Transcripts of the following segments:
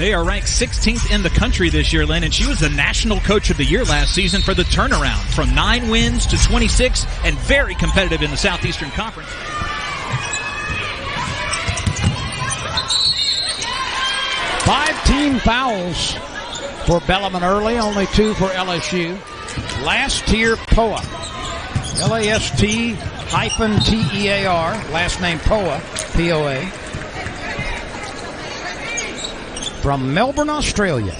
They are ranked 16th in the country this year, Lynn, and she was the National Coach of the Year last season for the turnaround from 9 wins to 26 and very competitive in the Southeastern Conference. Five-team fouls for Bellarmine early, only 2 for LSU. Last-Tear Poa. Last-Tear, last name Poa, P-O-A. From Melbourne, Australia.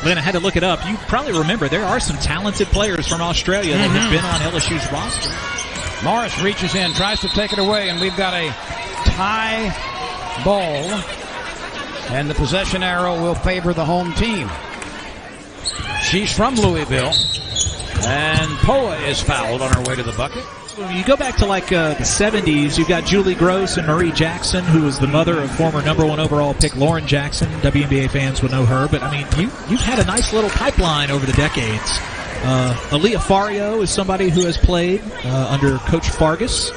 Lynn, I had to look it up. You probably remember there are some talented players from Australia that have been on LSU's roster. Morris reaches in, tries to take it away, and we've got a tie ball. And the possession arrow will favor the home team. She's from Louisville. And Poa is fouled on her way to the bucket. When you go back to like the 70s, you've got Julie Gross and Marie Jackson, who was the mother of former #1 overall pick Lauren Jackson. WNBA fans would know her. But, I mean, you've had a nice little pipeline over the decades. Aaliyah Fario is somebody who has played under Coach Fargus.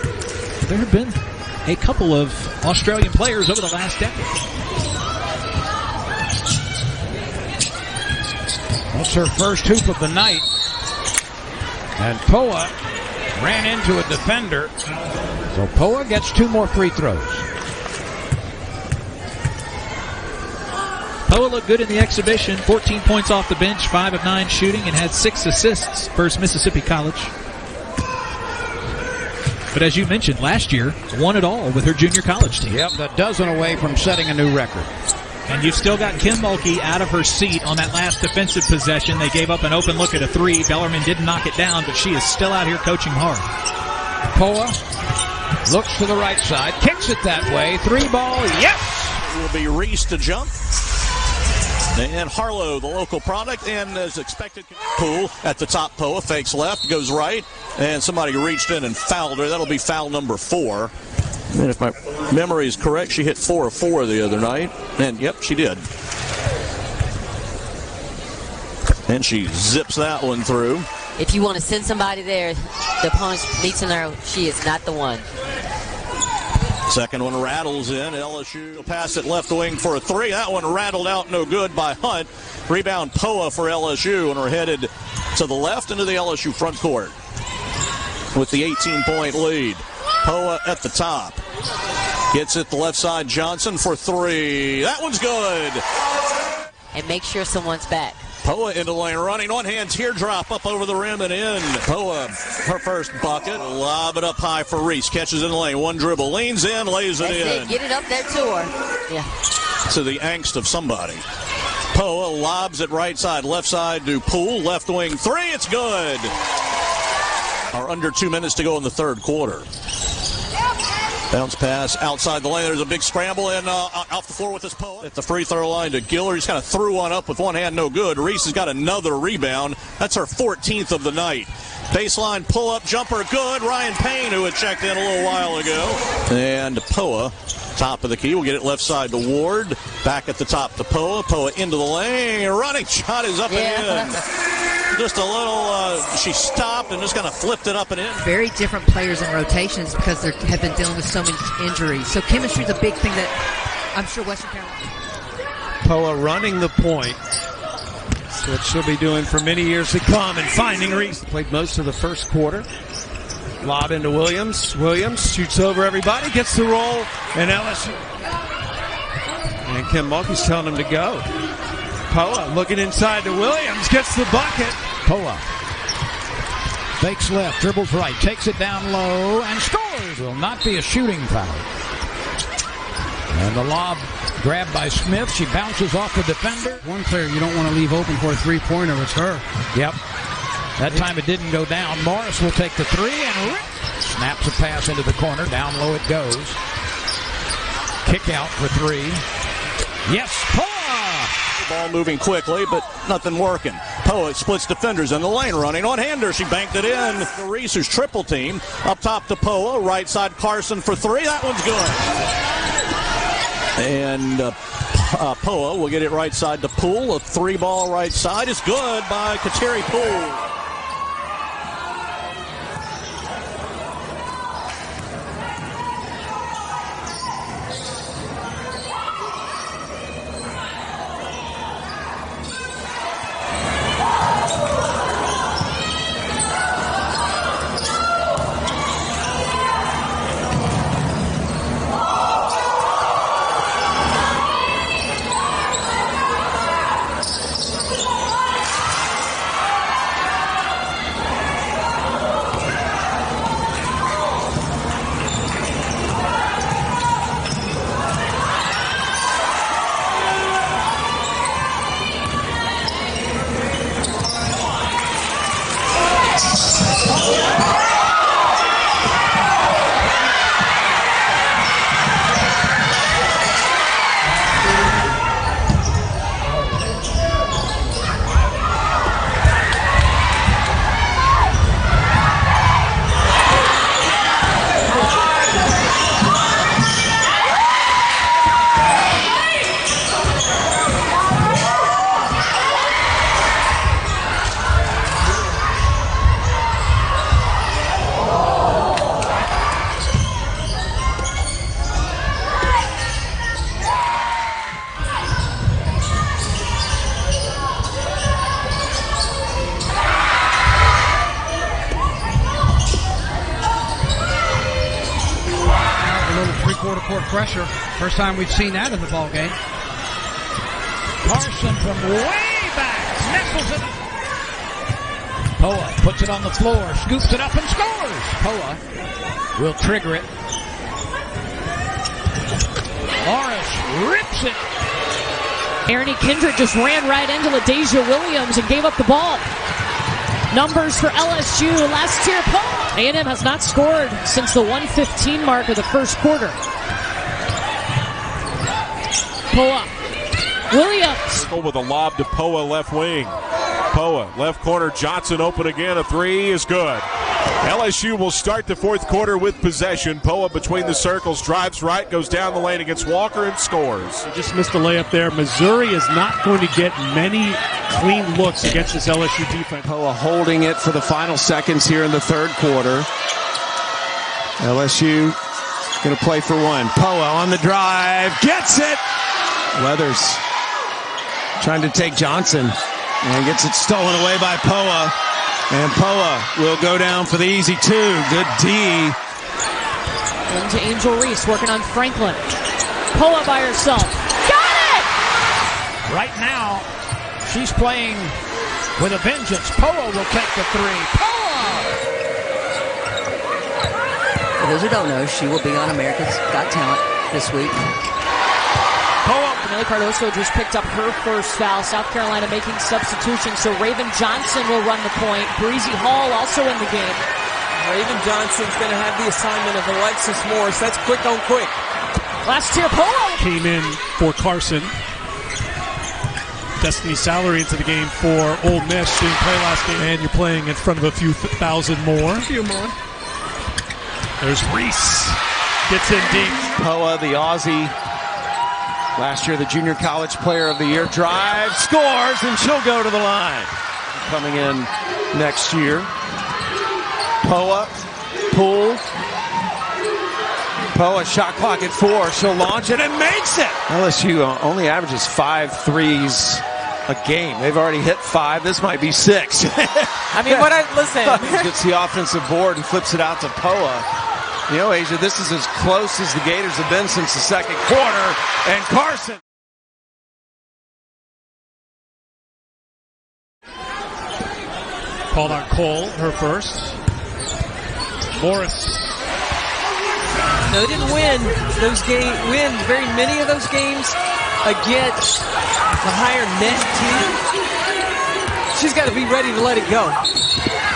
There have been a couple of Australian players over the last decade. That's her first hoop of the night. And Poa ran into a defender. So Poa gets 2 more free throws. Poa looked good in the exhibition. 14 points off the bench, 5 of 9 shooting, and had 6 assists versus Mississippi College. But as you mentioned, last year, won it all with her junior college team. Yep, a dozen away from setting a new record. And you've still got Kim Mulkey out of her seat on that last defensive possession. They gave up an open look at a 3. Bellarmine didn't knock it down, but she is still out here coaching hard. Poa looks to the right side, kicks it that way. 3 ball, yes! It will be Reese to jump. And Harlow, the local product, and as expected, Poole at the top. Poa fakes left, goes right, and somebody reached in and fouled her. That'll be foul number 4. And if my memory is correct, she hit 4 of 4 the other night. And, yep, she did. And she zips that one through. If you want to send somebody there, the opponent needs to know she is not the one. Second one rattles in. LSU pass it left wing for a 3. That one rattled out, no good by Hunt. Rebound Poa for LSU, and we're headed to the left into the LSU front court with the 18-point lead. Poa at the top. Gets it the left side. Johnson for 3. That one's good. And make sure someone's back. Poa into the lane, running on hand, teardrop up over the rim and in. Poa, her first bucket. Lob it up high for Reese. Catches in the lane. One dribble. Leans in, lays it in. Get it up there to her. Yeah. To the angst of somebody. Poa lobs it right side. Left side to Poole. Left wing 3. It's good. Or under 2 minutes to go in the third quarter. Bounce pass outside the lane. There's a big scramble and off the floor with this Poa. At the free throw line to Giller. He's kind of threw one up with one hand, no good. Reese has got another rebound. That's her 14th of the night. Baseline pull-up jumper, good. Ryan Payne, who had checked in a little while ago. And Poa, top of the key. We'll get it left side to Ward. Back at the top to Poa. Poa into the lane. Running shot is up and in. Just a little, she stopped and just kind of flipped it up and in. Very different players in rotations because they have been dealing with so many injuries. So chemistry is a big thing that I'm sure Western Carolina. Poa running the point. That's what she'll be doing for many years to come, and finding Reese. Played most of the first quarter. Lob into Williams. Williams shoots over everybody, gets the roll, and LSU. And Kim Mulkey's telling him to go. Poa looking inside to Williams, gets the bucket. Poa fakes left, dribbles right, takes it down low, and scores. Will not be a shooting foul. And the lob grabbed by Smith. She bounces off the defender. One player you don't want to leave open for a three-pointer. It's her. Yep. That time it didn't go down. Morris will take the 3 and snaps a pass into the corner. Down low it goes. Kick out for 3. Yes, Poa! Ball moving quickly, but nothing working. Poa splits defenders in the lane, running on hander. She banked it in. Reese, who's triple team. Up top to Poa. Right side Carson for 3. That one's good. And Poa will get it right side to Poole. A 3-ball right side is good by Kateri Poole. pressure. First time we've seen that in the ball game. Carson from way back nestles it. Poa puts it on the floor, scoops it up and scores. Poa will trigger it. Morris rips it. Ernie Kindred just ran right into LaDasia Williams and gave up the ball. Numbers for LSU, Last-Tear Poa. A&M has not scored since the 1:15 mark of the first quarter. Poa. Williams. With a lob to Poa, left wing. Poa, left corner, Johnson open again. A three is good. LSU will start the fourth quarter with possession. Poa between the circles, drives right, goes down the lane against Walker and scores. He just missed a layup there. Missouri is not going to get many clean looks against this LSU defense. Poa holding it for the final seconds here in the third quarter. LSU going to play for one. Poa on the drive, gets it. Weathers trying to take Johnson and gets it stolen away by Poa. And Poa will go down for the easy two. Good D. Into Angel Reese working on Franklin. Poa by herself. Got it! Right now, she's playing with a vengeance. Poa will take the three. Poa! For those who don't know, she will be on America's Got Talent this week. Camila Cardoso just picked up her first foul. South Carolina making substitutions, so Raven Johnson will run the point. Breezy Hall also in the game. Raven Johnson's going to have the assignment of Alexis Morris. That's quick on quick. Last-Tear Poa came in for Carson. Destiny Salary into the game for Ole Miss. She didn't play last game, and you're playing in front of a few thousand more. A few more. There's Reese. Gets in deep. Poa, the Aussie. Last year, the Junior College Player of the Year. Drive, scores, and she'll go to the line. Coming in next year. Poa, pull. Poa, shot clock at 4. She'll launch it and makes it. LSU only averages 5 threes a game. They've already hit 5. This might be 6. I mean, listen. Gets the offensive board and flips it out to Poa. You know, Asia, this is as close as the Gators have been since the second quarter. And Carson. Called on Cole, her first. Morris. No, they didn't win very many of those games against the higher net team. She's got to be ready to let it go.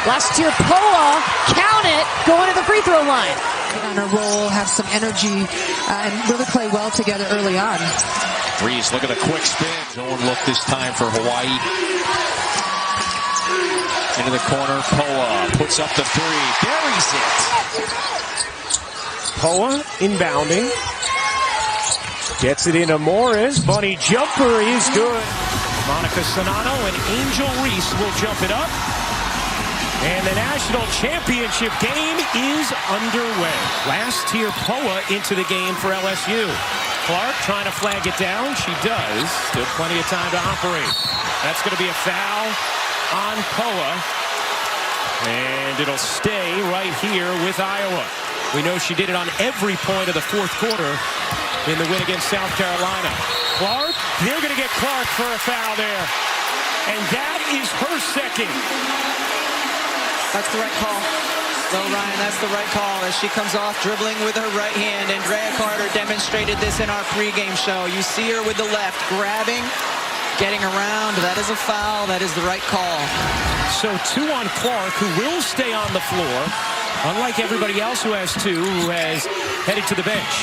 Last-Tear Poa, count it, going to the free throw line. On her roll, have some energy, and really play well together early on. Reese, look at the quick spin. Zone look this time for Hawaii. Into the corner, Poa puts up the three, buries it. Poa inbounding. Gets it into Morris. Bunny jumper is good. Monica Sonano and Angel Reese will jump it up. And the national championship game is underway. Last-Tear Poa into the game for LSU. Clark trying to flag it down. She does. Still plenty of time to operate. That's going to be a foul on Poa. And it'll stay right here with Iowa. We know she did it on every point of the fourth quarter in the win against South Carolina. Clark, they're going to get Clark for a foul there. And that is her second. That's the right call. So, Ryan, that's the right call as she comes off dribbling with her right hand. Andrea Carter demonstrated this in our pregame show. You see her with the left, grabbing, getting around. That is a foul. That is the right call. So 2 on Clark, who will stay on the floor, unlike everybody else who has 2, who has headed to the bench.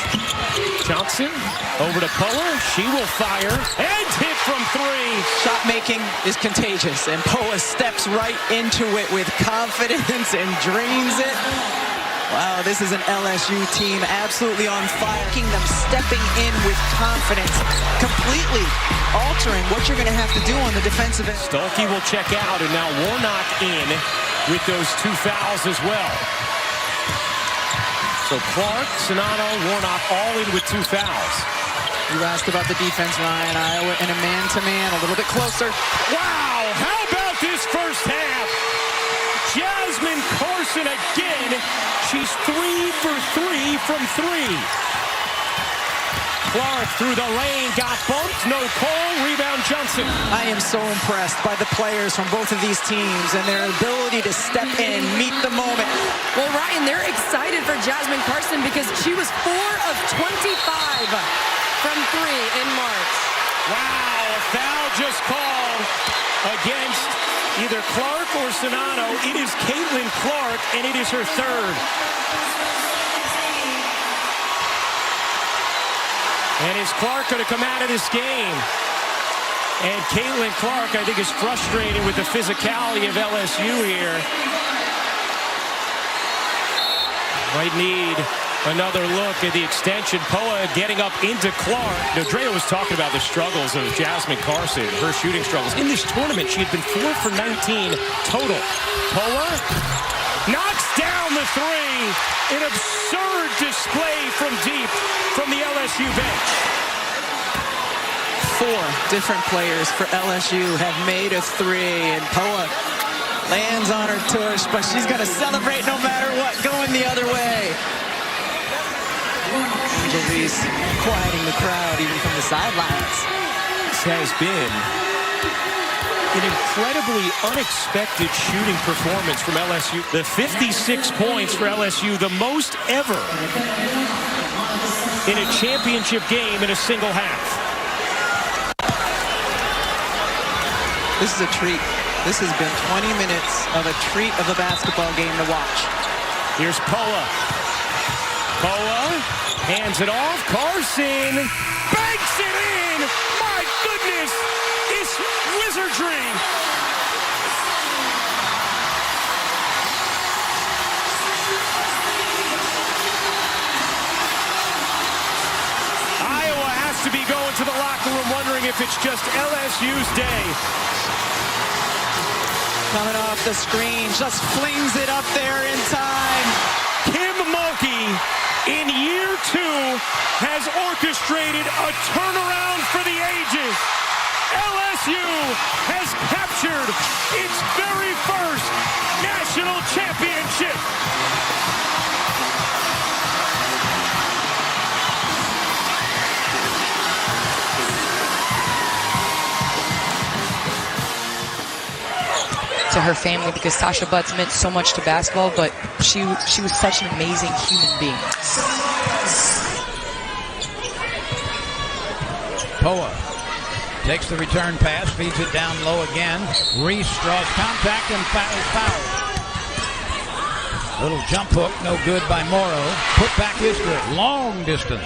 Johnson over to Poa. She will fire and hit from 3. Shot making is contagious, and Poa steps right into it with confidence and drains it. Wow, this is an LSU team absolutely on fire. Making them stepping in with confidence, completely altering what you're going to have to do on the defensive end. Stolke will check out, and now Warnock in with those 2 fouls as well. So Clark, Sonano, Warnock all in with 2 fouls. You asked about the defense, Ryan. Iowa in a man-to-man, a little bit closer. Wow, how about this first half? Jasmine Carson again. She's 3 for 3 from 3. Clark through the lane, got bumped, no call, rebound Johnson. I am so impressed by the players from both of these teams and their ability to step in, meet the moment. Well, Ryan, they're excited for Jasmine Carson because she was 4 of 25 from 3 in March. Wow, a foul just called against either Clark or Sonano. It is Caitlin Clark, and it is her third. And is Clark going to come out of this game? And Caitlin Clark, I think, is frustrated with the physicality of LSU here. Might need another look at the extension. Poa getting up into Clark. Now, Drea was talking about the struggles of Jasmine Carson, her shooting struggles. In this tournament, she had been 4 for 19 total. Poa knocks down the three. An absurd display from deep from the LSU bench. 4 different players for LSU have made a three, and Poa lands on her tush, but she's going to celebrate no matter what, going the other way. Angel Reese quieting the crowd even from the sidelines. This has been an incredibly unexpected shooting performance from LSU. The 56 points for LSU, the most ever in a championship game in a single half. This is a treat. This has been 20 minutes of a treat of a basketball game to watch. Here's Poa. Poa hands it off. Carson banks it in. My goodness, it's wizardry. Iowa has to be going to the locker room wondering if it's just LSU's day. Coming off the screen, just flings it up there in time. Kim Mulkey, in year 2, has orchestrated a turnaround for the ages. LSU has captured its very first national championship. To her family, because Tasha Butts meant so much to basketball, but she was such an amazing human being. Poa takes the return pass, feeds it down low again. Reese draws contact and is fouled. Little jump hook, no good by Morrow. Put back is good. Long distance.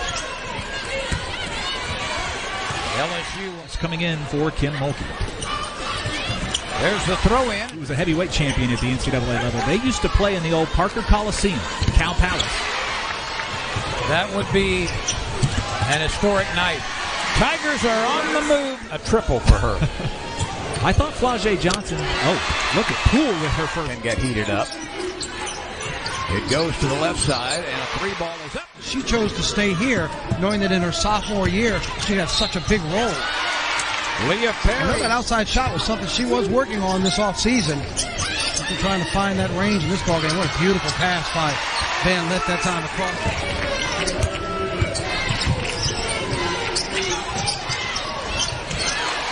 LSU is coming in for Kim Mulkey. There's the throw in. He was a heavyweight champion at the NCAA level. They used to play in the old Parker Coliseum, Cow Palace. That would be an historic night. Tigers are on the move. A triple for her. I thought Flau'jae Johnson, look at Poole with her first. Can get heated up. It goes to the left side, and a 3-ball is up. She chose to stay here, knowing that in her sophomore year, she'd have such a big role. Leah Perry. That outside shot was something she was working on this offseason. Trying to find that range in this ballgame. What a beautiful pass by Van Lith that time across.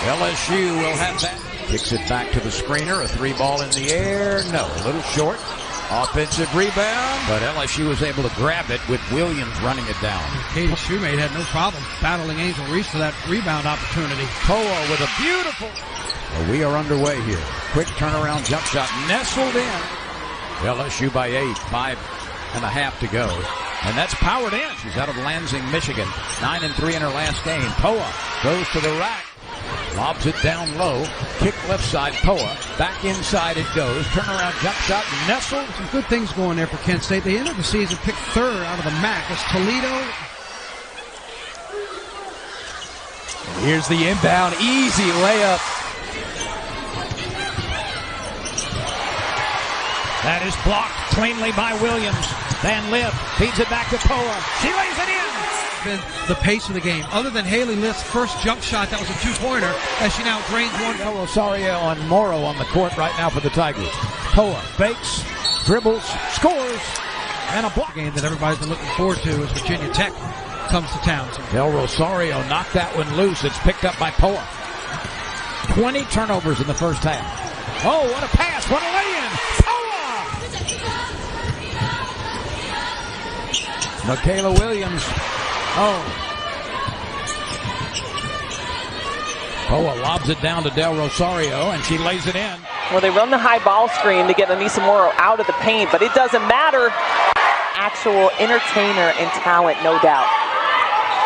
LSU will have that. Kicks it back to the screener. A 3-ball in the air. No, a little short. Offensive rebound, but LSU was able to grab it with Williams running it down. Katie Shoemate had no problem battling Angel Reese for that rebound opportunity. Poa with a beautiful. Well, we are underway here. Quick turnaround jump shot nestled in. LSU by 8, 5.5 to go. And that's powered in. She's out of Lansing, Michigan. 9-3 in her last game. Poa goes to the rack. Lobs it down low. Kick left side. Poa. Back inside it goes. Turnaround jump shot. Nestled. Some good things going there for Kent State. They ended the season picked 3rd out of the MAC. It's Toledo. And here's the inbound. Easy layup. That is blocked cleanly by Williams. Van Lith feeds it back to Poa. She lays it in. Been the pace of the game. Other than Haley Lith's first jump shot, that was a 2-pointer, as she now drains one. Rosario on Morrow on the court right now for the Tigers. Poa fakes, dribbles, scores, and a block. Game that everybody's been looking forward to is Virginia Tech comes to Townsend. Del Rosario knocked that one loose. It's picked up by Poa. 20 turnovers in the first half. Oh, what a pass. What a lay-in. Poa! Michaela Williams. Oh. Poa lobs it down to Del Rosario, and she lays it in. Well, they run the high ball screen to get Anissa Morrow out of the paint, but it doesn't matter. Actual entertainer and talent, no doubt.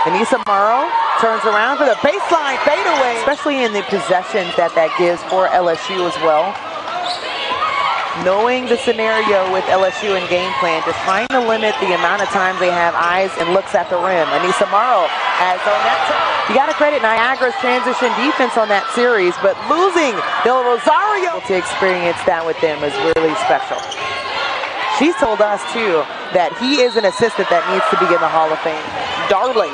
Anissa Morrow turns around for the baseline fadeaway, especially in the possessions that gives for LSU as well. Knowing the scenario with LSU and game plan, just trying to limit the amount of times they have eyes and looks at the rim. Anissa Morrow has on that. You got to credit Niagara's transition defense on that series, but losing Del Rosario to experience that with them is really special. She's told us, too, that he is an assistant that needs to be in the Hall of Fame. Darling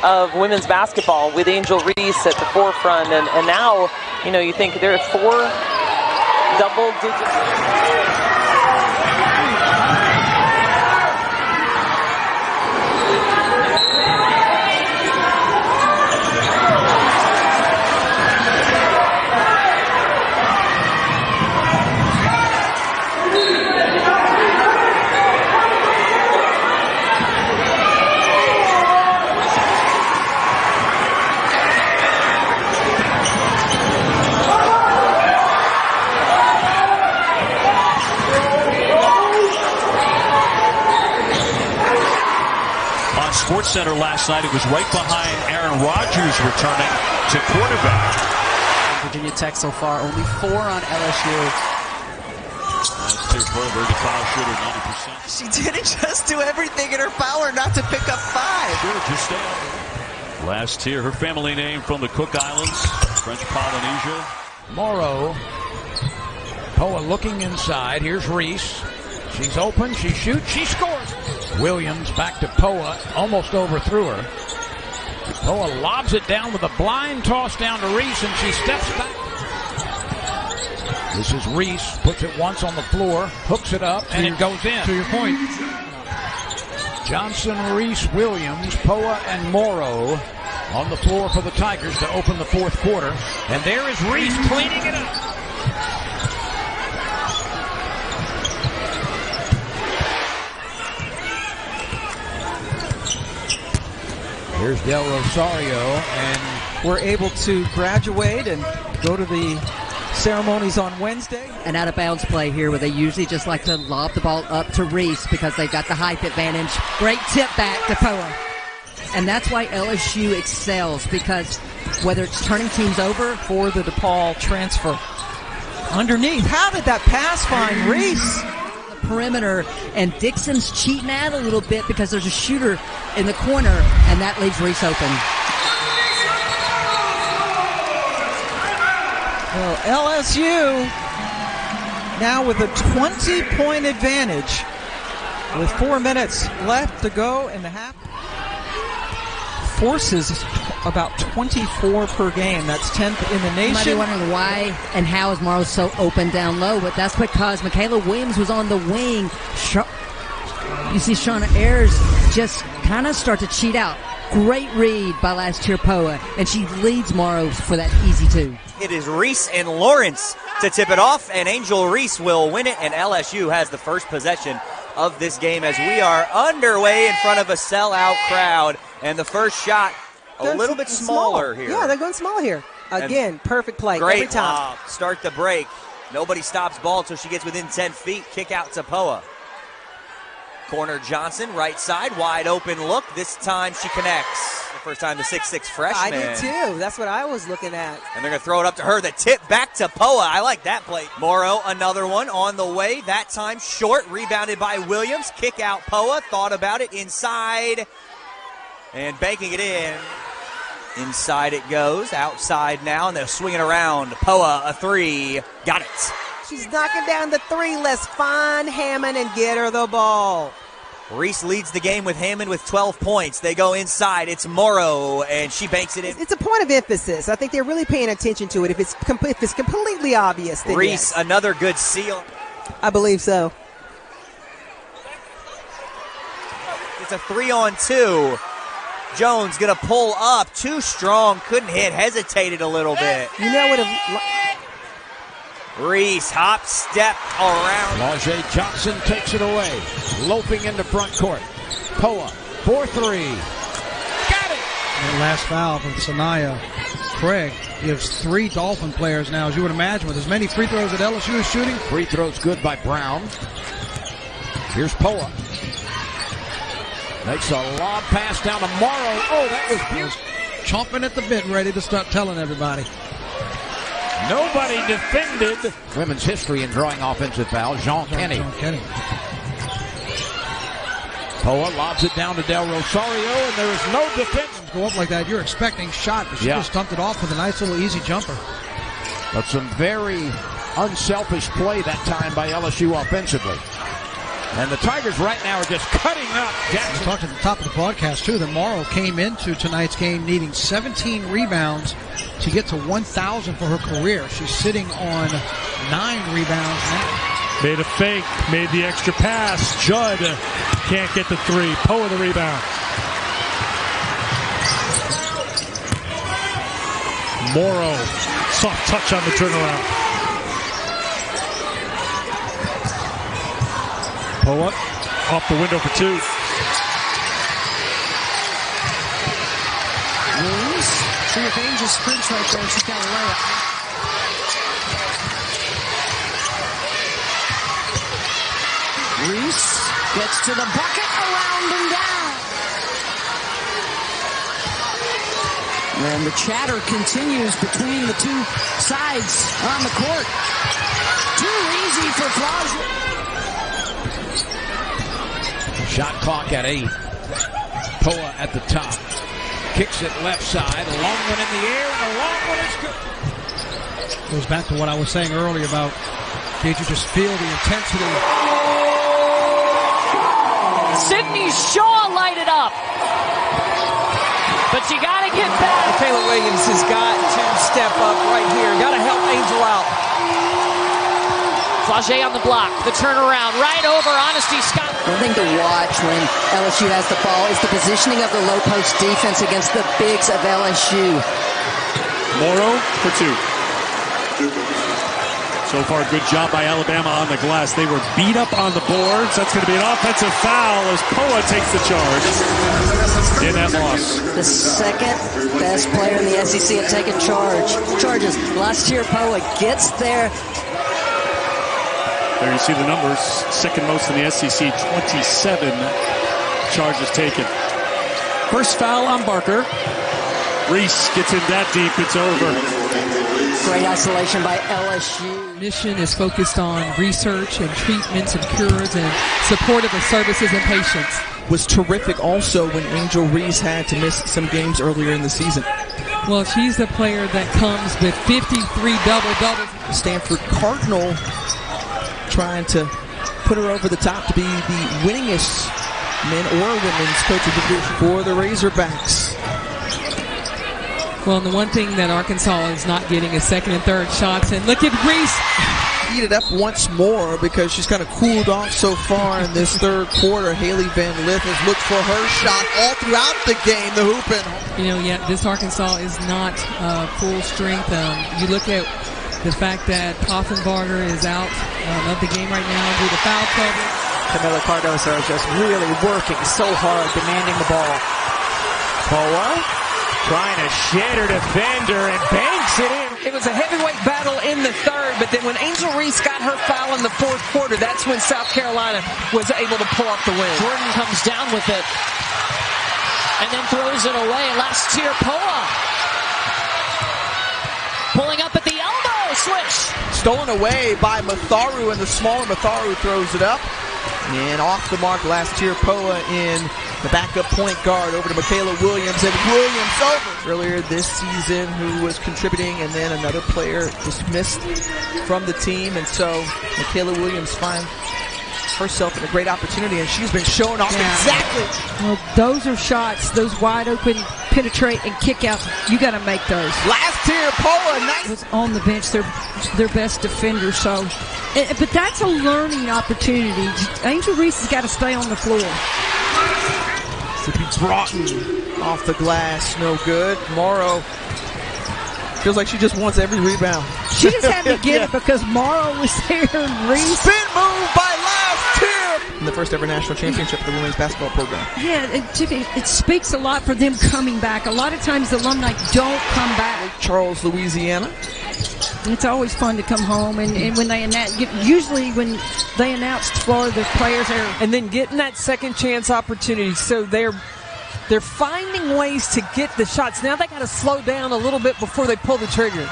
of women's basketball with Angel Reese at the forefront. And now, you think there are 4 double digits. Sports Center last night, it was right behind Aaron Rodgers returning to quarterback. Virginia Tech so far, only 4 on LSU. Last-Tear Poa, the foul shooter, 90%. She didn't just do everything in her power not to pick up 5. Sure, just stay on. Last-Tear, her family name from the Cook Islands, French Polynesia. Morrow. Poa looking inside. Here's Reese. She's open. She shoots. She scores. Williams back to Poa. Almost overthrew her. Poa lobs it down with a blind toss down to Reese, and she steps back. This is Reese. Puts it once on the floor. Hooks it up, and it goes in. To your point. Johnson, Reese, Williams, Poa, and Morrow on the floor for the Tigers to open the fourth quarter. And there is Reese cleaning it up. Here's Del Rosario, and we're able to graduate and go to the ceremonies on Wednesday. An out-of-bounds play here where they usually just like to lob the ball up to Reese because they've got the height advantage. Great tip back to Poa. And that's why LSU excels, because whether it's turning teams over for the DePaul transfer. Underneath, how did that pass find Reese? Perimeter, and Dixon's cheating out a little bit because there's a shooter in the corner, and that leaves Reese open. Well, LSU now with a 20-point advantage with 4 minutes left to go in the half. Forces about 24 per game. That's 10th in the nation. Somebody wondering why and how is Morrow so open down low, but that's because Michaela Williams was on the wing. You see Shauna Ayers just kind of start to cheat out. Great read by Last-Tear Poa, and she leads Morrow for that easy 2. It is Reese and Lawrence to tip it off, and Angel Reese will win it, and LSU has the first possession of this game as we are underway in front of a sellout crowd. And the first shot a little bit smaller here. Yeah, they're going small here. Again, perfect play great every time. Lob. Start the break. Nobody stops ball until she gets within 10 feet. Kick out to Poa. Corner Johnson, right side, wide open look. This time she connects. The first time the 6'6" freshman. I did too. That's what I was looking at. And they're going to throw it up to her. The tip back to Poa. I like that play. Morrow, another one on the way. That time short, rebounded by Williams. Kick out Poa. Thought about it inside. And banking it in. Inside it goes. Outside now, and they're swinging around. Poa, a 3. Got it. She's knocking down the 3. Let's find Hammond and get her the ball. Reese leads the game with Hammond with 12 points. They go inside. It's Morrow, and she banks it in. It's a point of emphasis. I think they're really paying attention to it. If it's completely obvious, then Reese, yes. Another good seal. I believe so. It's a 3-on-2. Jones gonna pull up, too strong, couldn't hit, hesitated a little bit. You know what? Reese, hop, step around. Lajay Johnson takes it away, loping into front court. Poa, 4-3. Got it! And last foul from Sanaya Craig gives 3 Dolphin players now, as you would imagine, with as many free throws that LSU is shooting. Free throws good by Brown. Here's Poa. Makes a lob pass down to Morrow. Oh, that was beautiful. Chomping at the bit, ready to start telling everybody. Nobody defended. Women's history in drawing offensive fouls. Jean Kenny. Poa lobs it down to Del Rosario, and there is no defense. Go up like that, you're expecting shot, but she just dumped it off with a nice little easy jumper. But some very unselfish play that time by LSU offensively. And the Tigers right now are just cutting up Jackson. We talked at the top of the broadcast, too, that Morrow came into tonight's game needing 17 rebounds to get to 1,000 for her career. She's sitting on 9 rebounds now. Made a fake, made the extra pass. Judd can't get the 3. Poa the rebound. Morrow, soft touch on the turnaround. Poa off the window for 2. Williams, see if Angel sprints right there. She's got a layup. Reese gets to the bucket, around and down. And the chatter continues between the two sides on the court. Too easy for Flausier. Shot clock at 8. Poa at the top. Kicks it left side. A long one in the air, and a long one is good. Goes back to what I was saying earlier about, can't you just feel the intensity? Sydney Shaw lighted up. But you got to get back. Michaela Williams has got to step up right here. Got to help Angel out. Flausier on the block. The turnaround right over Honesty Scott. One thing to watch when LSU has the ball is the positioning of the low post defense against the bigs of LSU. Morrow for 2. So far, good job by Alabama on the glass. They were beat up on the boards. That's going to be an offensive foul as Poa takes the charge in that loss. The second best player in the SEC at taking charges. Last-Tear Poa gets there. There you see the numbers. Second most in the SEC, 27 charges taken. First foul on Barker. Reese gets in that deep, it's over. Great isolation by LSU. Mission is focused on research and treatments and cures and supportive of services and patients. Was terrific also when Angel Reese had to miss some games earlier in the season. Well, she's the player that comes with 53 double-doubles. Stanford Cardinal trying to put her over the top to be the winningest men or women's coach of the division for the Razorbacks. Well, and the one thing that Arkansas is not getting is second and third shots. And look at Reese. Heat it up once more because she's kind of cooled off so far in this third quarter. Haley Van Lith has looked for her shot all throughout the game, the hooping. You know, yeah, this Arkansas is not full strength. You look at the fact that Poffenbarger is out of the game right now due to foul trouble. Camila Cardoso is just really working so hard, demanding the ball. Poa trying to shed her defender and banks it in. It was a heavyweight battle in the third, but then when Angel Reese got her foul in the fourth quarter, that's when South Carolina was able to pull off the win. Jordan comes down with it and then throws it away. Last-Tear Poa pulling up at the elbow, switch. Stolen away by Matharu, and the smaller Matharu throws it up. And off the mark, Last-Tear Poa in the backup point guard over to Michaela Williams, and Williams over earlier this season, who was contributing, and then another player dismissed from the team, and so Michaela Williams finds herself in a great opportunity, and she's been showing off exactly. Well, those are shots, those wide open penetrate and kick outs. You got to make those. Last-Tear Poa, nice. Was on the bench, their best defender. So, but that's a learning opportunity. Angel Reese has got to stay on the floor. Broughton Off the glass, no good. Morrow feels like she just wants every rebound. She just had to get it because Morrow was there and Reese. Spin move by Last-Tear! In the first ever national championship for the women's basketball program. Yeah, it speaks a lot for them coming back. A lot of times the alumni don't come back. Charles, Louisiana. It's always fun to come home, and when they usually when they announced for the players there, and then getting that second chance opportunity, so they're finding ways to get the shots. Now they got to slow down a little bit before they pull the trigger.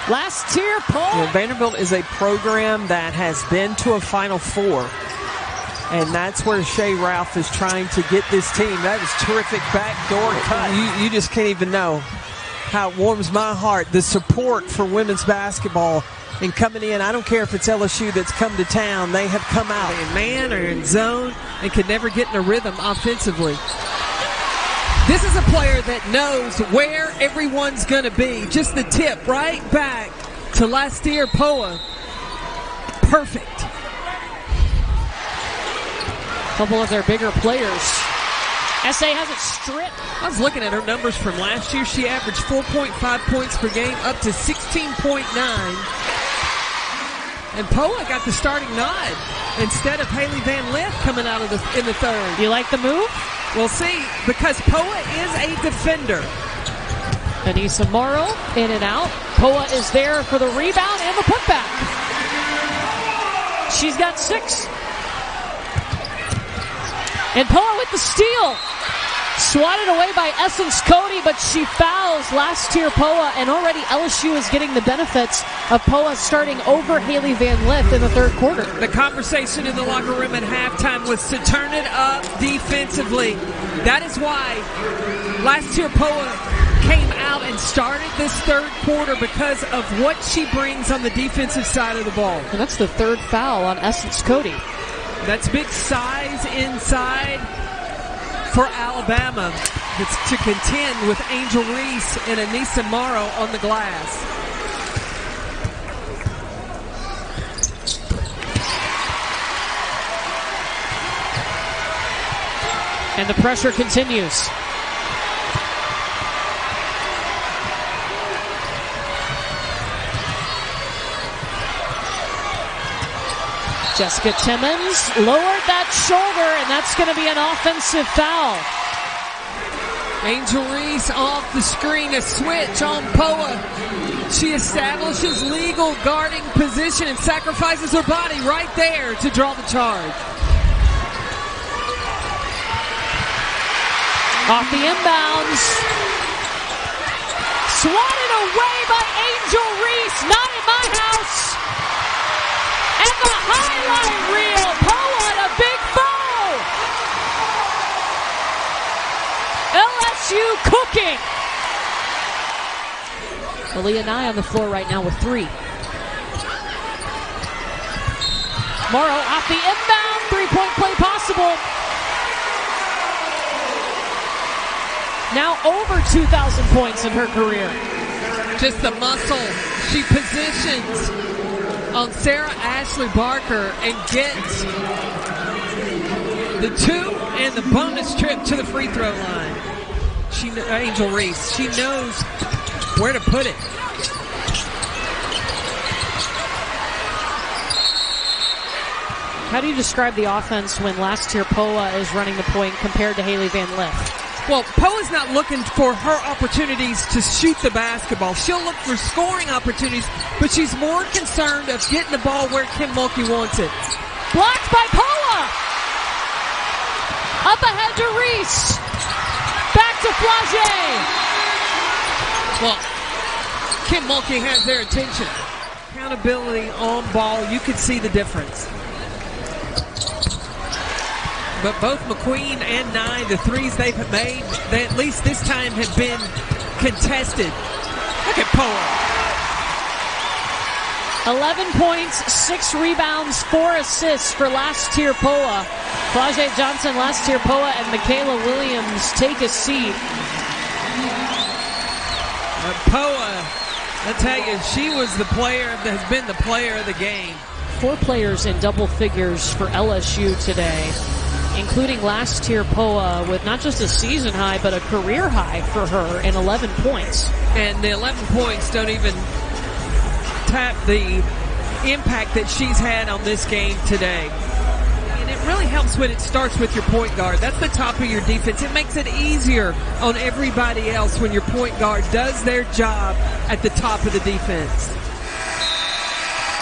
Last-Tear Poa. Vanderbilt is a program that has been to a Final Four, and that's where Shea Ralph is trying to get this team. That is terrific backdoor cut. You just can't even know how it warms my heart. The support for women's basketball and coming in. I don't care if it's LSU that's come to town. They have come out in man or in zone and could never get in a rhythm offensively. This is a player that knows where everyone's going to be. Just the tip right back to Last-Tear Poa. Perfect. A couple of their bigger players. SA has it stripped. I was looking at her numbers from last year. She averaged 4.5 points per game, up to 16.9. And Poa got the starting nod instead of Haley Van Lith coming out of in the third. You like the move? We'll see, because Poa is a defender. Anissa Morrow in and out. Poa is there for the rebound and the putback. She's got 6. And Poa with the steal. Swatted away by Essence Cody, but she fouls Last-Tear Poa, and already LSU is getting the benefits of Poa starting over Haley Van Lith in the third quarter. The conversation in the locker room at halftime was to turn it up defensively. That is why Last-Tear Poa came out and started this third quarter, because of what she brings on the defensive side of the ball. And that's the third foul on Essence Cody. That's big size inside for Alabama. It's to contend with Angel Reese and Anissa Morrow on the glass. And the pressure continues. Jessica Timmons lowered that shoulder, and that's going to be an offensive foul. Angel Reese off the screen, a switch on Poa. She establishes legal guarding position and sacrifices her body right there to draw the charge. Off the inbounds. Swatted away by Angel Reese. Not in my house. And the highlight reel. Poa on a big foul. LSU cooking. Aaliyah Nye on the floor right now with 3. Morrow off the inbound. 3-point play possible. Now over 2,000 points in her career. Just the muscle. She positions on Sarah Ashley Barker and gets the 2 and the bonus trip to the free throw line. Angel Reese, she knows where to put it. How do you describe the offense when Last-Tear Poa is running the point compared to Haley Van Lith? Well, Poa's not looking for her opportunities to shoot the basketball. She'll look for scoring opportunities, but she's more concerned of getting the ball where Kim Mulkey wants it. Blocked by Poa! Up ahead to Reese. Back to Flage. Well, Kim Mulkey has their attention. Accountability on ball, you could see the difference. But both McQueen and Nye, the threes they've made, they at least this time have been contested. Look at Poa. 11 points, 6 rebounds, 4 assists for Last-Tear Poa. Flage Johnson, Last-Tear Poa, and Michaela Williams take a seat. Poa, I tell you, she was the player that has been the player of the game. 4 players in double figures for LSU today. including Last-Tear Poa with not just a season high, but a career high for her in 11 points. And the 11 points don't even tap the impact that she's had on this game today. And it really helps when it starts with your point guard. That's the top of your defense. It makes it easier on everybody else when your point guard does their job at the top of the defense.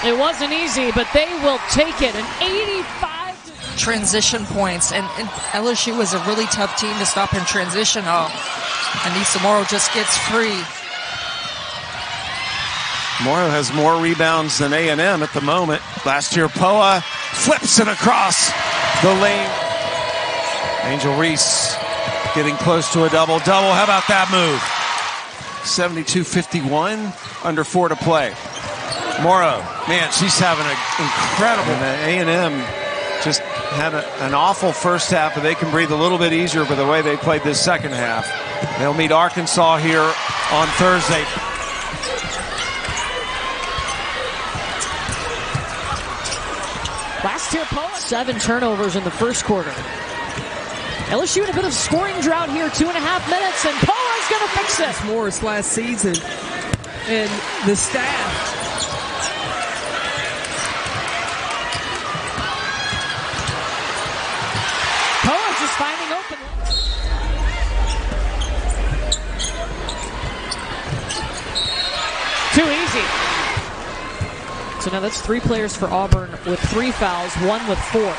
It wasn't easy, but they will take it. An 85 transition points, and LSU was a really tough team to stop in transition. Anissa Morrow just gets free. Morrow has more rebounds than A&M at the moment. Last-Tear Poa flips it across the lane. Angel Reese getting close to a double-double. How about that move? 72-51, under 4 to play. Morrow, man, she's having an incredible. And A&M just had an awful first half, but they can breathe a little bit easier by the way they played this second half. They'll meet Arkansas here on Thursday. Last-Tear Poa, 7 turnovers in the first quarter. LSU in a bit of scoring drought here, 2.5 minutes, and Poa's going to fix this. Morris last season, and the staff. Poa just finding open. Too easy. So now that's 3 players for Auburn with 3 fouls, 1 with 4.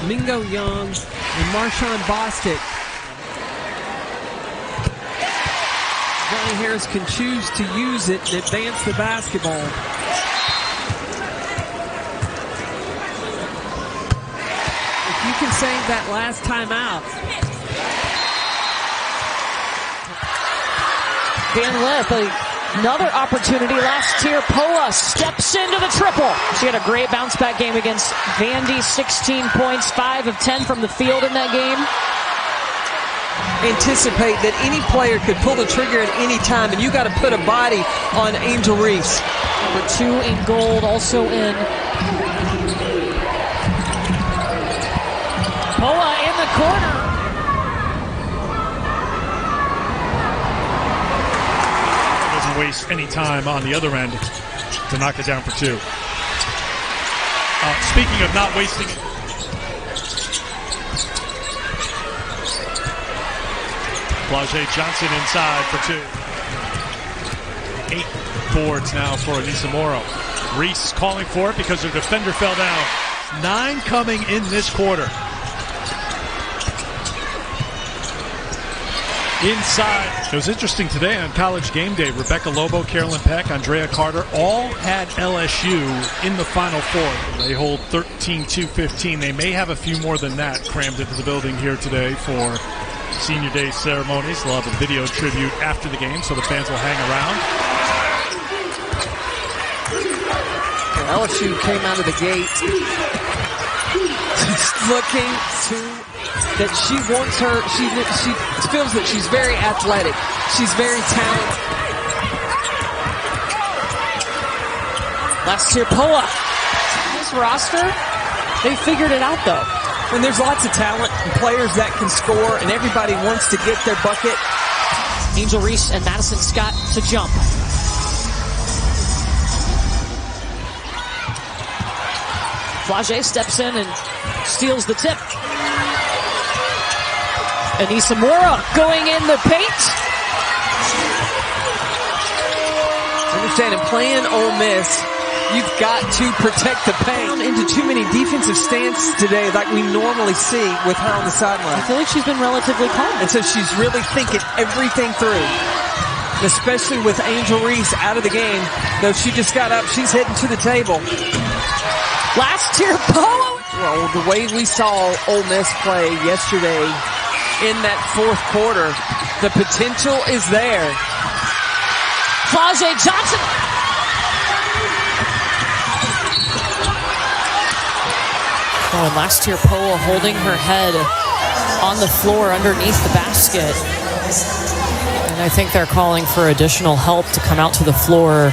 Mingo Young and Marshawn Bostic. Johnny Harris can choose to use it and advance the basketball. If you can save that last timeout. Van Lith, another opportunity. Last-Tear Poa steps into the triple. She had a great bounce-back game against Vandy. 16 points, 5 of 10 from the field in that game. Anticipate that any player could pull the trigger at any time, and you got to put a body on Angel Reese. Number 2 in gold, also in. Poa in the corner. Waste any time on the other end to knock it down for 2. Speaking of not wasting it, Flau'jae Johnson inside for 2. 8 boards now for Anissa Morrow. Reese calling for it because her defender fell down. 9 coming in this quarter. Inside. It was interesting today on College Game Day. Rebecca Lobo, Carolyn Peck, Andrea Carter all had LSU in the Final Four. They hold 13-15. They may have a few more than that crammed into the building here today for Senior Day ceremonies. They'll have a video tribute after the game, so the fans will hang around. LSU came out of the gate just looking to that she wants her, she feels that she's very athletic. She's very talented. Last-Tear Poa. This roster, they figured it out though. And there's lots of talent and players that can score, and everybody wants to get their bucket. Angel Reese and Madison Scott to jump. Flau'jae steps in and steals the tip. Anissa Morrow going in the paint. Understand, in playing Ole Miss, you've got to protect the paint. Into too many defensive stances today like we normally see with her on the sideline. I feel like she's been relatively calm. And so she's really thinking everything through. Especially with Angel Reese out of the game. Though she just got up, she's heading to the table. Last-Tear Poa. Well, the way we saw Ole Miss play yesterday in that fourth quarter, the potential is there. Flau'jae Johnson. Oh, and Last-Tear Poa holding her head on the floor underneath the basket. And I think they're calling for additional help to come out to the floor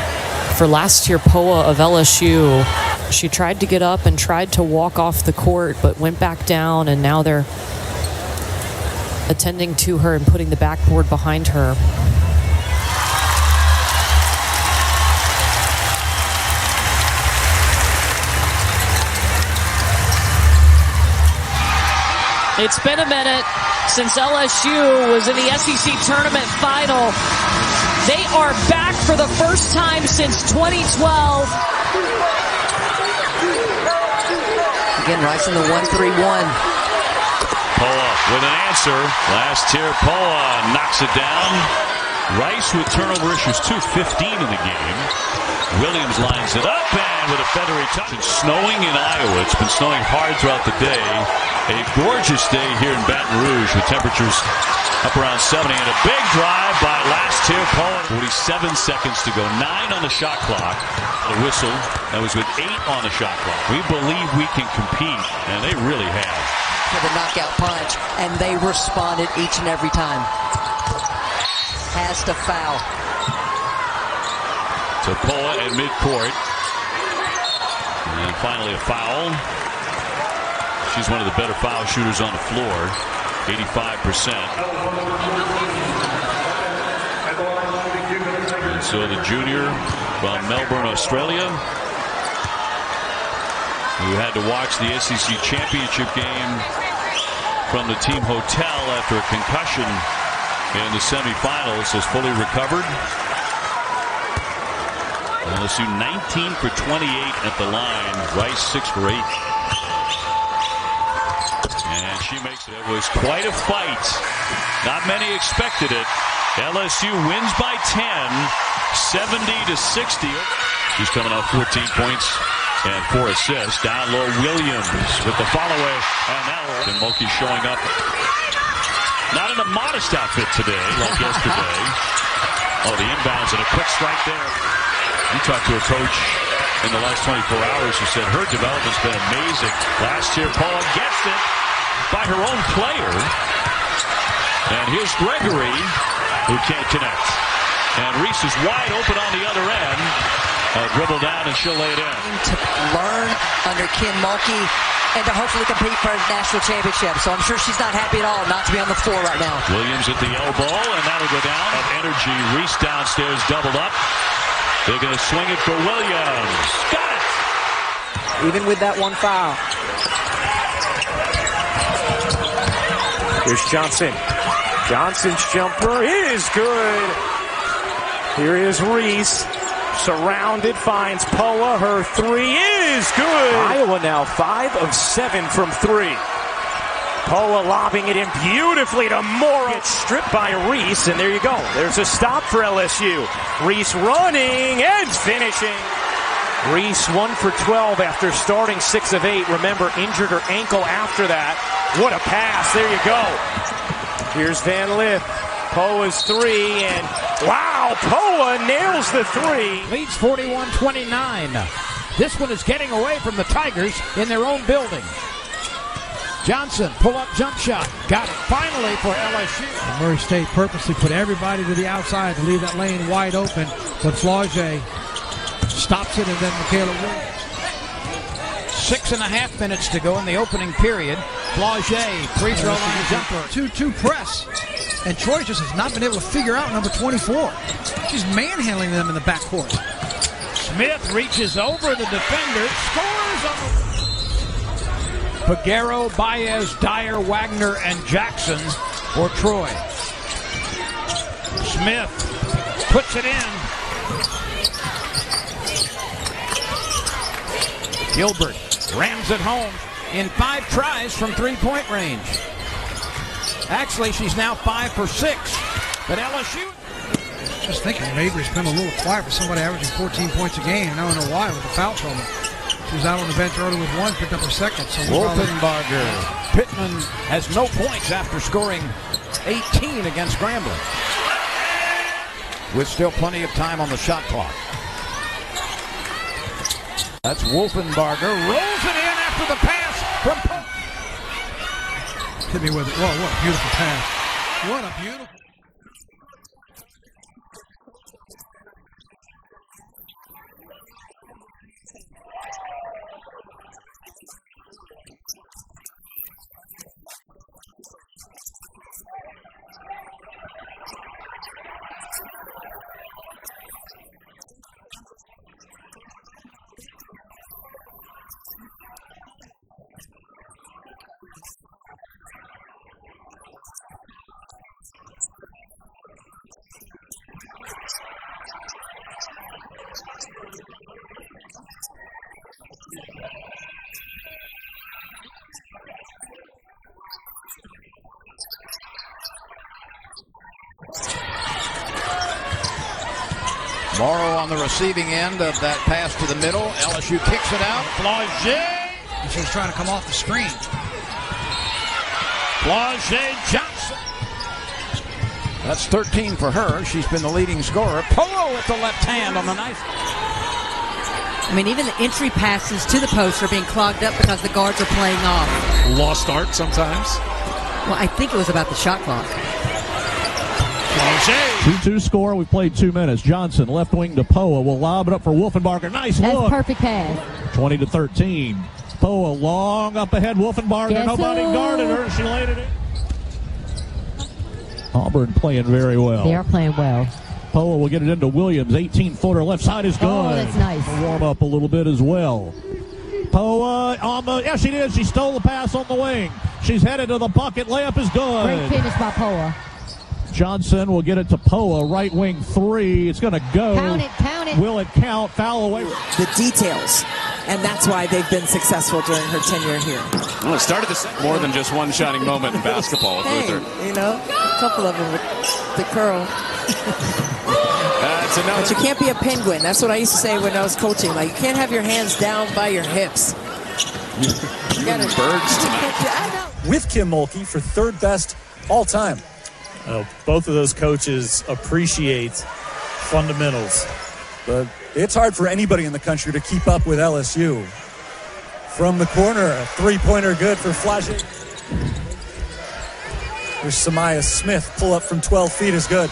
for Last-Tear Poa of LSU. She tried to get up and tried to walk off the court, but went back down, and now they're attending to her and putting the backboard behind her. It's been a minute since LSU was in the SEC tournament final. They are back for the first time since 2012. Again, Rice in the 1-3-1. Poa with an answer. Last-Tear Poa knocks it down. Rice with turnover issues, 2:15 in the game. Williams lines it up and with a feathery touch. It's snowing in Iowa. It's been snowing hard throughout the day. A gorgeous day here in Baton Rouge with temperatures up around 70 and a big drive by Last-Tear Poa. 47 seconds to go. 9 on the shot clock. The whistle. That was with 8 on the shot clock. We believe we can compete, and they really have. For the knockout punch, and they responded each and every time. Has to foul. So Poa at midcourt. And finally a foul. She's one of the better foul shooters on the floor. 85%. And so the junior from Melbourne, Australia, who had to watch the SEC championship game from the team hotel after a concussion in the semifinals, has fully recovered. LSU 19 for 28 at the line. Rice 6 for 8. And she makes it. It was quite a fight. Not many expected it. LSU wins by 10, 70-60. She's coming off 14 points and 4 assists. Down low, Williams with the follow-away. And now Mulkey showing up. Not in a modest outfit today, like yesterday. Oh, the inbounds and a quick strike there. We talked to a coach in the last 24 hours who said her development's been amazing. Last-Tear Poa gets it by her own player. And here's Gregory, who can't connect. And Reese is wide open on the other end. Dribble down and she'll lay it in. To learn under Ken Mulkey and to hopefully compete for a national championship. So I'm sure she's not happy at all not to be on the floor right now. Williams at the elbow, and that'll go down. Of energy, Reese downstairs doubled up. They're going to swing it for Williams. Got it! Even with that one foul. Here's Johnson. Johnson's jumper is good. Here is Reese. Surrounded, finds Poa. Her 3 is good. Iowa now 5 of 7 from 3. Poa lobbing it in beautifully to Morrow. Gets stripped by Reese, and there you go. There's a stop for LSU. Reese running and finishing. Reese 1 for 12 after starting 6 of 8. Remember, injured her ankle after that. What a pass. There you go. Here's Van Lith. Poa's 3, and wow, Poa nails the 3. Leads 41-29. This one is getting away from the Tigers in their own building. Johnson, pull-up jump shot. Got it finally for LSU. And Murray State purposely put everybody to the outside to leave that lane wide open, but Flaugier stops it, and then Michaela Williams. 6.5 minutes to go in the opening period. Flaugier, free throw line jumper. 2-2 press. And Troy just has not been able to figure out number 24. She's manhandling them in the backcourt. Smith reaches over the defender, scores on the... Peguero, Baez, Dyer, Wagner, and Jackson for Troy. Smith puts it in. Gilbert rams it home in 5 tries from 3-point range. Actually, she's now 5 for 6. But LSU... Just thinking, Avery's been a little quiet for somebody averaging 14 points a game. I don't know why with the foul trouble. She was out on the bench early with 1, picked up her second. So Wolfenbarger. Pittman has no points after scoring 18 against Grambling. With still plenty of time on the shot clock. That's Wolfenbarger. Rolls it in after the pass from Poa. Hit me with it. Whoa, what a beautiful pass. What a beautiful... Morrow on the receiving end of that pass to the middle. LSU kicks it out. Flaugier. She was trying to come off the screen. Flaugier Johnson. That's 13 for her. She's been the leading scorer. Poa with the left hand on the knife. I mean, even the entry passes to the post are being clogged up because the guards are playing off. Lost start sometimes. Well, I think it was about the shot clock. 2-2 score. We've played 2 minutes. Johnson, left wing to Poa, will lob it up for Wolfenbarger. Nice That's look. perfect pass. 20-13. Poa long up ahead. Wolfenbarger. Guess Nobody who? guarded her. She laid it in. Auburn playing very well. They are playing well. Poa will get it into Williams. 18-footer. Left side is good. Oh, that's nice. Warm up a little bit as well. Poa on the... Yeah, she did. She stole the pass on the wing. She's headed to the bucket. Layup is good. Great finish by Poa. Johnson will get it to Poa. Right wing three. It's going to go. Count it, count it. Will it count? Foul away. The details. And that's why they've been successful during her tenure here. Well, it started more than just one shining moment in basketball with Luther. You know, a couple of them with the curl. That's another. But you can't be a penguin. That's what I used to say when I was coaching. Like, you can't have your hands down by your hips. You got birds tonight. With Kim Mulkey for third best all time. Both of those coaches appreciate fundamentals, but it's hard for anybody in the country to keep up with LSU. From the corner, a three-pointer good for Flaugier. There's Samaya Smith, pull up from 12 feet is good.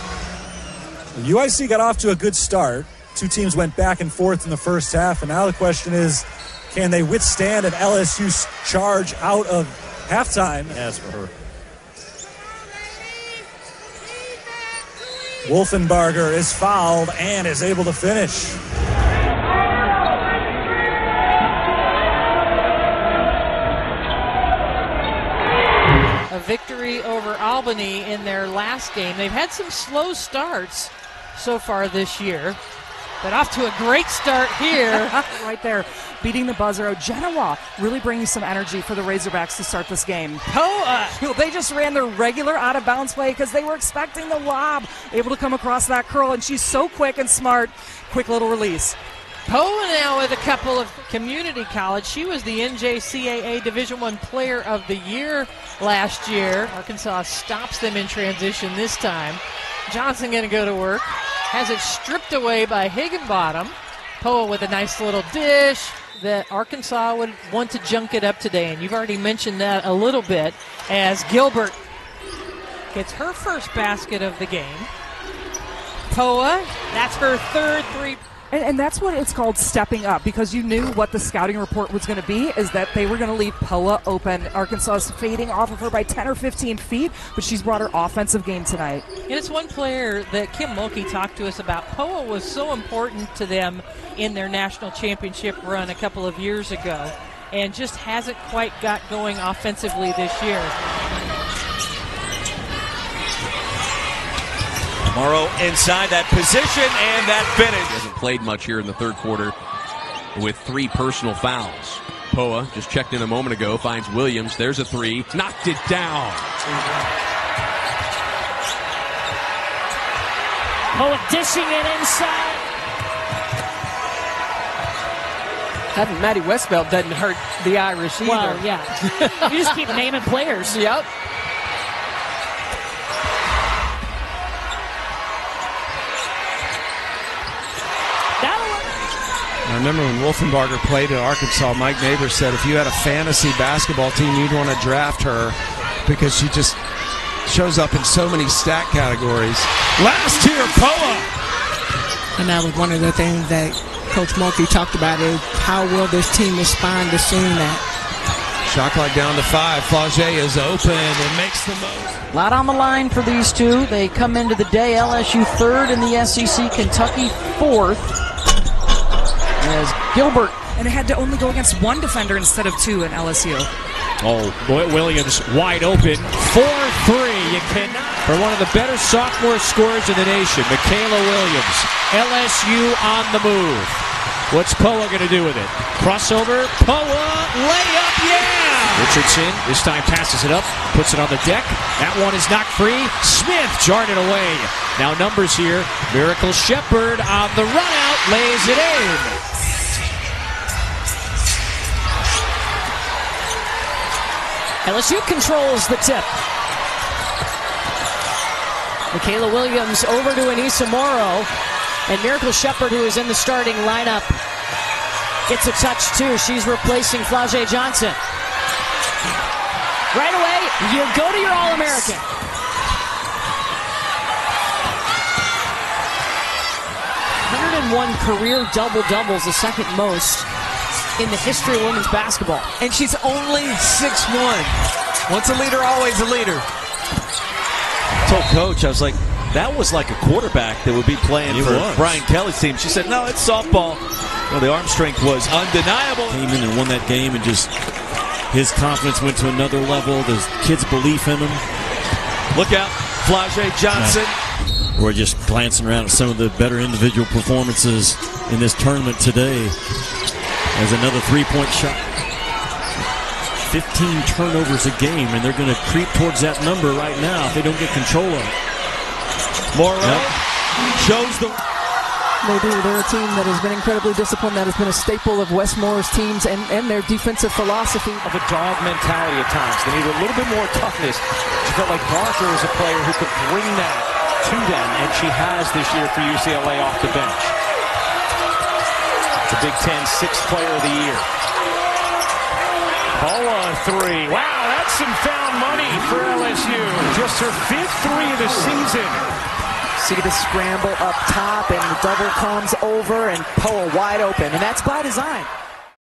UIC got off to a good start. Two teams went back and forth in the first half, and now the question is, can they withstand an LSU charge out of halftime? As for her. Wolfenbarger is fouled and is able to finish. A victory over Albany in their last game. They've had some slow starts so far this year, but off to a great start here. Right there, beating the buzzer. Genoa really bringing some energy for the Razorbacks to start this game. Poa! They just ran their regular out-of-bounds play because they were expecting the lob. Able to come across that curl, and she's so quick and smart. Quick little release. Poa now with a couple of community college. She was the NJCAA Division I Player of the Year last year. Arkansas stops them in transition this time. Johnson going to go to work. Has it stripped away by Higginbottom. Poa with a nice little dish that Arkansas would want to junk it up today. And you've already mentioned that a little bit as Gilbert gets her first basket of the game. Poa, that's her third three. And that's what it's called stepping up, because you knew what the scouting report was going to be, is that they were going to leave Poa open. Arkansas is fading off of her by 10 or 15 feet, but she's brought her offensive game tonight. And it's one player that Kim Mulkey talked to us about. Poa was so important to them in their national championship run a couple of years ago, and just hasn't quite got going offensively this year. Morrow inside that position and that finish. He hasn't played much here in the third quarter with 3 personal fouls. Poa just checked in a moment ago, finds Williams. There's a 3. Knocked it down. Poa dishing it inside. Having Maddie Westbelt doesn't hurt the Irish either. Well, yeah. You just keep naming players. Yep. I remember when Wolfenbarger played at Arkansas, Mike Neighbors said if you had a fantasy basketball team, you'd want to draft her because she just shows up in so many stat categories. Last-Tear Poa. And that was one of the things that Coach Mulkey talked about, is how will this team respond to seeing that. Shot clock down to 5. Flaugier is open and makes the most. A lot on the line for these two. They come into the day, LSU third in the SEC, Kentucky fourth. As Gilbert. And it had to only go against one defender instead of 2 in LSU. Oh, Williams wide open. 4-3. You cannot. For one of the better sophomore scorers in the nation, Michaela Williams. LSU on the move. What's Poa going to do with it? Crossover. Poa. Layup. Yeah. Richardson this time passes it up, puts it on the deck. That one is knocked free. Smith jarred it away. Now numbers here. Miracle Shepherd on the run out, lays it in. LSU controls the tip. Michaela Williams over to Anissa Morrow. And Miracle Shepherd, who is in the starting lineup, gets a touch too. She's replacing Flau'jae Johnson. Right away, you go to your All-American. 101 career double-doubles, the second most in the history of women's basketball. And she's only 6'1". Once a leader, always a leader. I told Coach, I was like, that was like a quarterback that would be playing for Brian Kelly's team. She said, no, it's softball. Well, the arm strength was undeniable. Came in and won that game, and just his confidence went to another level. The kids' belief in him. Look out, Flau'jae Johnson. We're just glancing around at some of the better individual performances in this tournament today. As another three-point shot. 15 turnovers a game, and they're going to creep towards that number right now if they don't get control of it. Morrow shows the... They do. They're a team that has been incredibly disciplined. That has been a staple of Westmore's teams and their defensive philosophy. Of a dog mentality at times. They need a little bit more toughness. She felt like Barker is a player who could bring that to them, and she has this year for UCLA off the bench. The Big Ten sixth player of the year. Poa three. Wow, that's some found money for LSU. Just her fifth three of the season. See the scramble up top, and the double comes over, and Poa wide open, and that's by design.